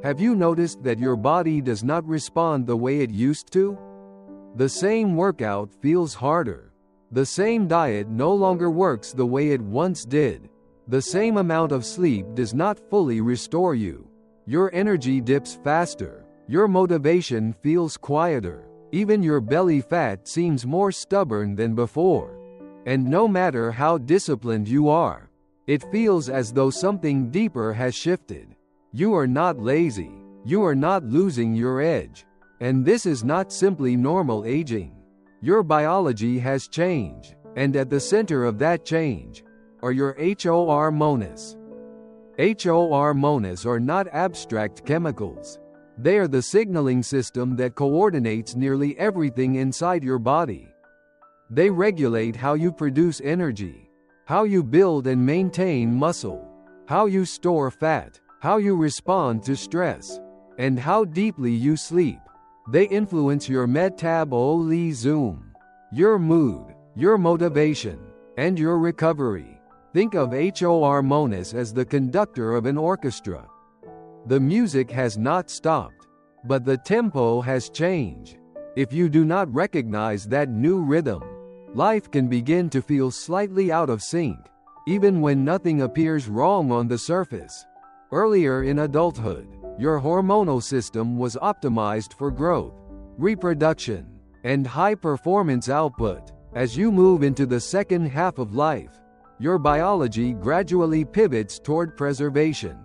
Have you noticed that your body does not respond the way it used to? The same workout feels harder. The same diet no longer works the way it once did. The same amount of sleep does not fully restore you. Your energy dips faster. Your motivation feels quieter. Even your belly fat seems more stubborn than before. And no matter how disciplined you are, it feels as though something deeper has shifted. You are not lazy. You are not losing your edge. And this is not simply normal aging. Your biology has changed, and at the center of that change are your hormones. Hormones are not abstract chemicals. They are the signaling system that coordinates nearly everything inside your body. They regulate how you produce energy, how you build and maintain muscle, how you store fat, how you respond to stress, and how deeply you sleep. They influence your metabolism, your mood, your motivation, and your recovery. Think of hormones as the conductor of an orchestra. The music has not stopped, but the tempo has changed. If you do not recognize that new rhythm, life can begin to feel slightly out of sync, even when nothing appears wrong on the surface. Earlier in adulthood, your hormonal system was optimized for growth, reproduction, and high-performance output. As you move into the second half of life, your biology gradually pivots toward preservation,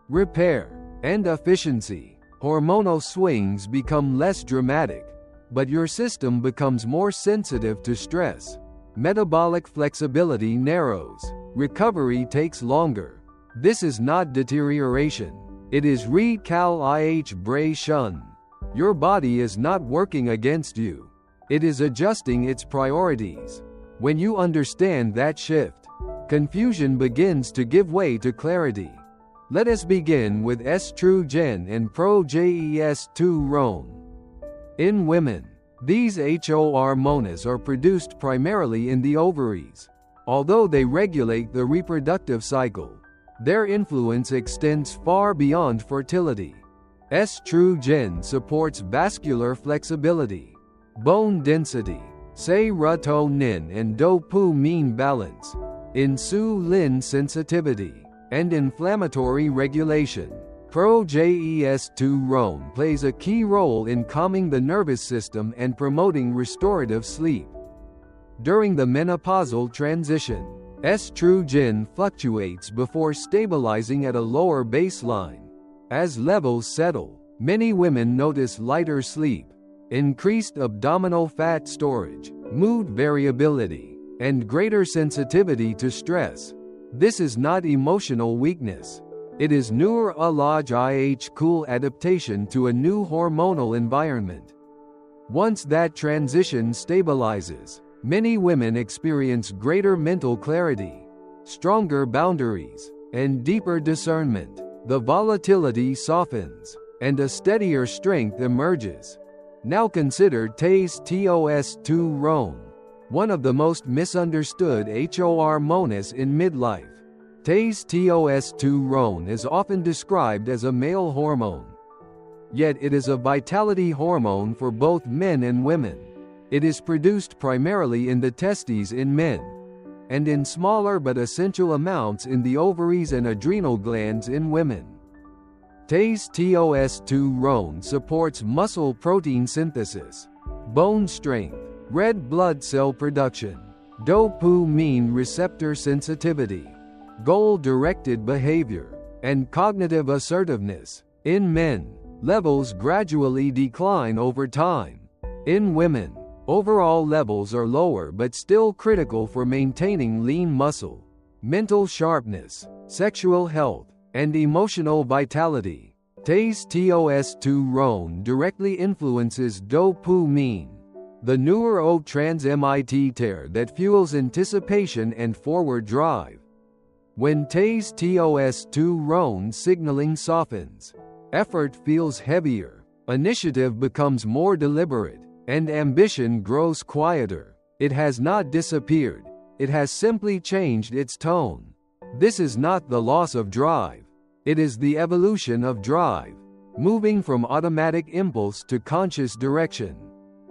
repair, and efficiency. Hormonal swings become less dramatic, but your system becomes more sensitive to stress. Metabolic flexibility narrows. Recovery takes longer. This is not deterioration. It is recalibration. Your body is not working against you. It is adjusting its priorities. When you understand that shift, confusion begins to give way to clarity. Let us begin with estrogen and progesterone. In women, these hormones are produced primarily in the ovaries. Although they regulate the reproductive cycle, their influence extends far beyond fertility. Estrogen supports vascular flexibility, bone density, serotonin and dopamine balance, insulin sensitivity, and inflammatory regulation. Progesterone plays a key role in calming the nervous system and promoting restorative sleep. During the menopausal transition, estrogen fluctuates before stabilizing at a lower baseline. As levels settle, many women notice lighter sleep, increased abdominal fat storage, mood variability, and greater sensitivity to stress. This is not emotional weakness. It is neurological adaptation to a new hormonal environment. Once that transition stabilizes, many women experience greater mental clarity, stronger boundaries, and deeper discernment. The volatility softens, and a steadier strength emerges. Now consider testosterone, one of the most misunderstood hormones in midlife. Testosterone is often described as a male hormone. Yet it is a vitality hormone for both men and women. It is produced primarily in the testes in men, and in smaller but essential amounts in the ovaries and adrenal glands in women. Testosterone supports muscle protein synthesis, bone strength, red blood cell production, dopamine receptor sensitivity, goal-directed behavior, and cognitive assertiveness. In men, levels gradually decline over time. In women, overall levels are lower but still critical for maintaining lean muscle, mental sharpness, sexual health, and emotional vitality. Testosterone directly influences dopamine, the neurotransmitter that fuels anticipation and forward drive. When testosterone signaling softens, effort feels heavier, initiative becomes more deliberate, and ambition grows quieter. It has not disappeared, it has simply changed its tone. This is not the loss of drive, it is the evolution of drive. moving from automatic impulse to conscious direction.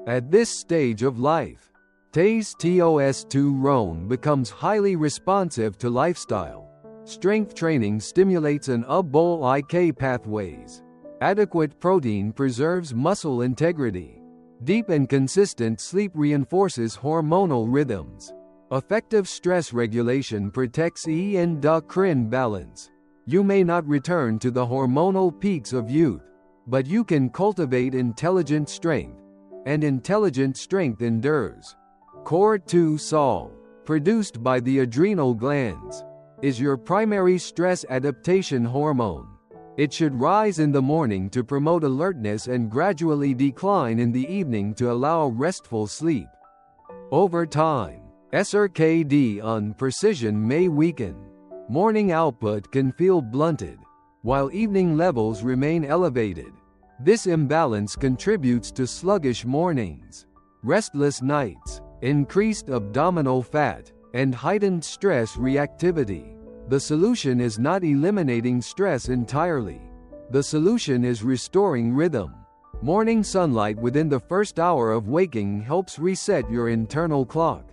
At this stage of life, testosterone becomes highly responsive to lifestyle. Strength training stimulates anabolic pathways. Adequate protein preserves muscle integrity. Deep and consistent sleep reinforces hormonal rhythms. Effective stress regulation protects endocrine balance. You may not return to the hormonal peaks of youth, but you can cultivate intelligent strength, and intelligent strength endures. Cortisol, produced by the adrenal glands, is your primary stress adaptation hormone. It should rise in the morning to promote alertness and gradually decline in the evening to allow restful sleep. Over time, circadian precision may weaken. Morning output can feel blunted, while evening levels remain elevated. This imbalance contributes to sluggish mornings, restless nights, increased abdominal fat, and heightened stress reactivity. The solution is not eliminating stress entirely. The solution is restoring rhythm. Morning sunlight within the first hour of waking helps reset your internal clock.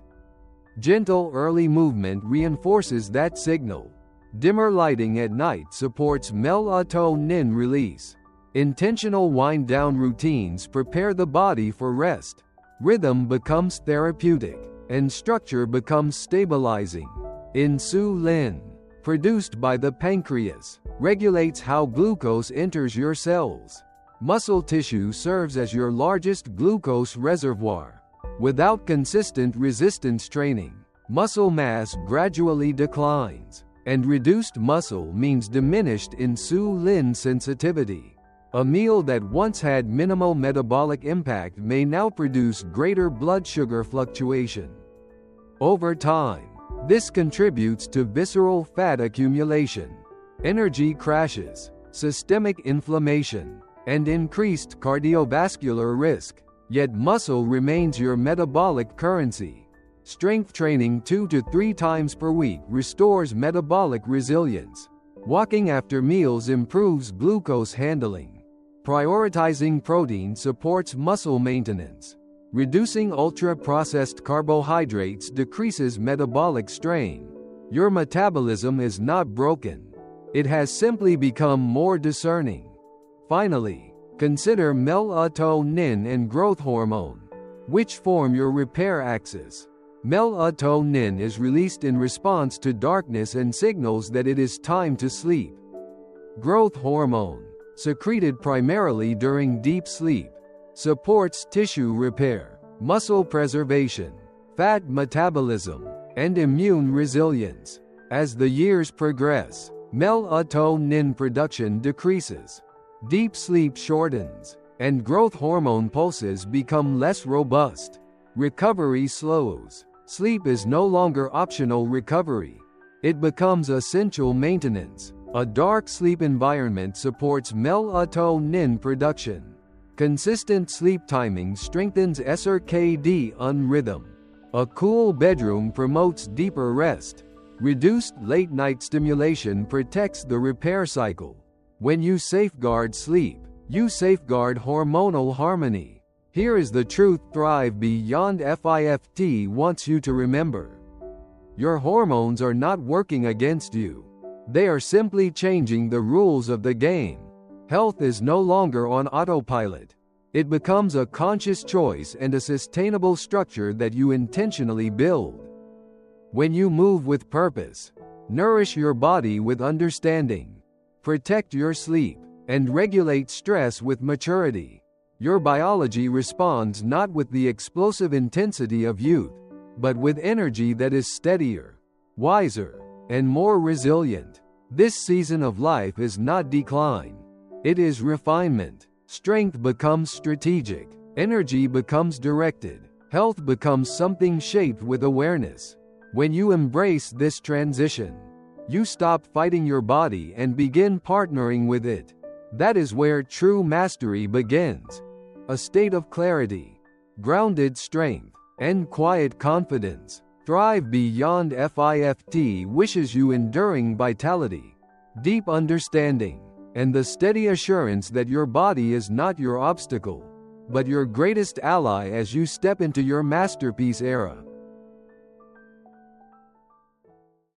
Gentle early movement reinforces that signal. Dimmer lighting at night supports melatonin release. Intentional wind-down routines prepare the body for rest. Rhythm becomes therapeutic, and structure becomes stabilizing. Insulin, produced by the pancreas, regulates how glucose enters your cells. Muscle tissue serves as your largest glucose reservoir. Without consistent resistance training, muscle mass gradually declines, and reduced muscle means diminished insulin sensitivity. A meal that once had minimal metabolic impact may now produce greater blood sugar fluctuation. Over time, this contributes to visceral fat accumulation, energy crashes, systemic inflammation, and increased cardiovascular risk. Yet muscle remains your metabolic currency. Strength training 2 to 3 times per week restores metabolic resilience. Walking after meals improves glucose handling. Prioritizing protein supports muscle maintenance. Reducing ultra-processed carbohydrates decreases metabolic strain. Your metabolism is not broken. It has simply become more discerning. Finally, consider melatonin and growth hormone, which form your repair axis. Melatonin is released in response to darkness and signals that it is time to sleep. Growth hormone, secreted primarily during deep sleep, supports tissue repair, muscle preservation, fat metabolism, and immune resilience. As the years progress, melatonin production decreases, deep sleep shortens, and growth hormone pulses become less robust. Recovery slows. Sleep is no longer optional recovery. It becomes essential maintenance. A dark sleep environment supports melatonin production. Consistent sleep timing strengthens circadian rhythm. A cool bedroom promotes deeper rest. Reduced late-night stimulation protects the repair cycle. When you safeguard sleep, you safeguard hormonal harmony. Here is the truth Thrive Beyond FIFT wants you to remember. Your hormones are not working against you. They are simply changing the rules of the game. Health is no longer on autopilot. It becomes a conscious choice and a sustainable structure that you intentionally build. When you move with purpose, nourish your body with understanding, protect your sleep, and regulate stress with maturity, your biology responds not with the explosive intensity of youth, but with energy that is steadier, wiser, and more resilient. This season of life is not decline. It is refinement. Strength becomes strategic. Energy becomes directed. Health becomes something shaped with awareness. When you embrace this transition, you stop fighting your body and begin partnering with it. That is where true mastery begins. A state of clarity, grounded strength, and quiet confidence. Thrive Beyond FIFT wishes you enduring vitality, deep understanding, and the steady assurance that your body is not your obstacle, but your greatest ally as you step into your masterpiece era.